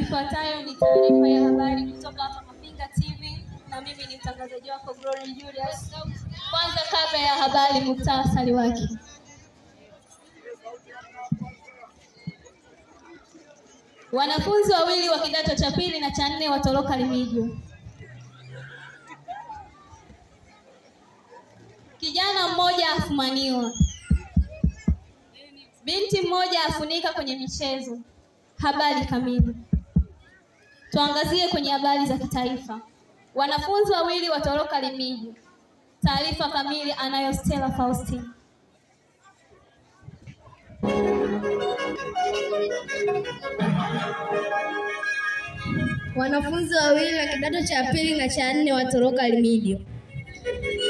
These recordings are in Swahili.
Ifuatayo ni taarifa ya habari kutoka hapa Mapinga TV na mimi ni mtangazaji wako Glory Julius. Kwanza kabla ya habari muhtasari wake. Wanafunzi wawili wa kidato cha pili na cha 4 watoroka Limijo. Kijana mmoja afumaniwa. Binti mmoja afunika kwenye michezo. Habari kamili. Tuangazie kwenye habari za kitaifa. Wanafunzi wawili watoroka Limijo. Taarifa kamili anayo Stella Faustin. Wanafunzi wawili wa kidato cha pili na cha 4 watoroka Limijo.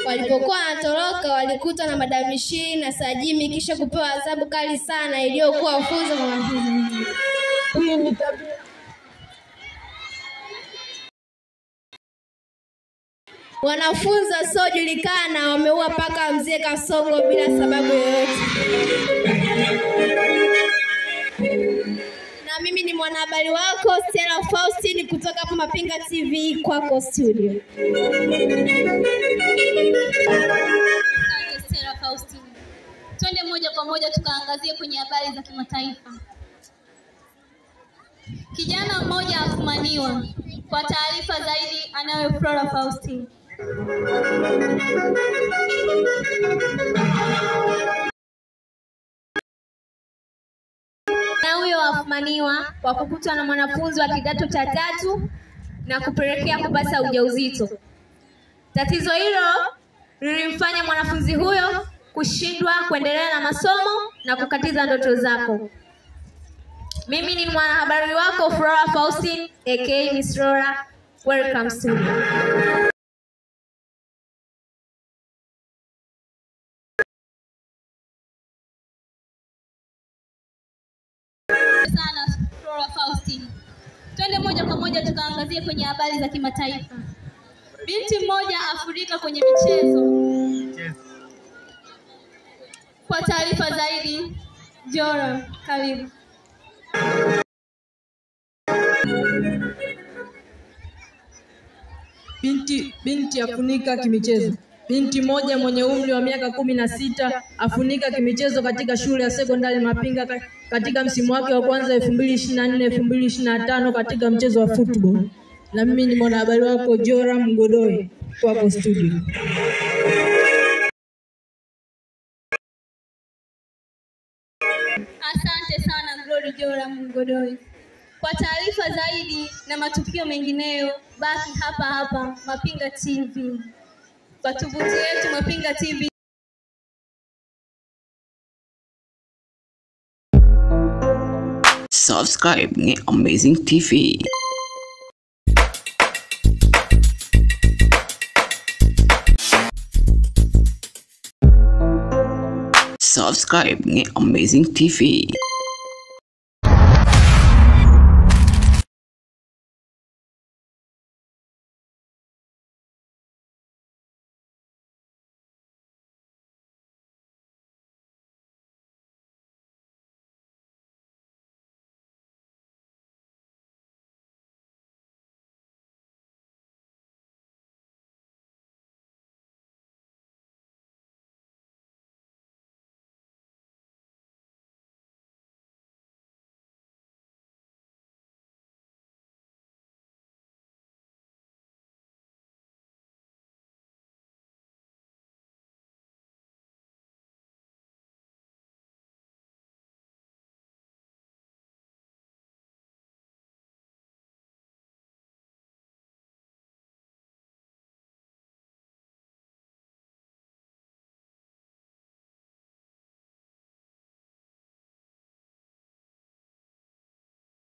Walipokuwa wanatoroka walikutwa na madamishii na sajimi kisha kupewa adhabu kali sana iliyokuwa funzo kwa wanafunzi. Wanafunzi wasiojulikana wameua paka mzee Kasongo bila sababu yoyote. Na mimi ni mwanahabari wako Stella Faustin kutoka hapa Mapinga TV kwako studio. Stella Faustin. Twende moja kwa moja tukaangazie kwenye habari za kimataifa. Kijana mmoja afumaniwa. Kwa taarifa zaidi anayo Flora Faustin. Na huyo afumaniwa kwa kukutwa na mwanafunzi wa kidato cha 3 na kupelekea kupata ujauzito. Tatizo hilo lilimfanya mwanafunzi huyo kushindwa kuendelea na masomo na kukatiza ndoto zako. Mimi ni mwanahabari wako Flora Faustin aka Miss Flora. Welcome studio. Sana Flora Faustin. Twende moja kwa moja tukaangazie kwenye habari za kimataifa. Binti mmoja afurika kwenye michezo. Kwa taarifa zaidi, Jora, karibu. Binti afunika kimichezo. Binti moja mwenye umri wa miaka 16 afunika kimichezo katika shule ya sekondari Mapinga katika msimu wake wa kwanza 2024-2025 katika mchezo wa football. Na mimi ni mwanahabari wako Joram Mgodoi kwako studio. Asante sana Glory Joram Mgodoi. Kwa taarifa zaidi na matukio mengineyo baki hapa hapa Mapinga TV. Kwa tovuti yetu Mapinga TV. Subscribe ni Amazing TV. Subscribe ni Amazing TV.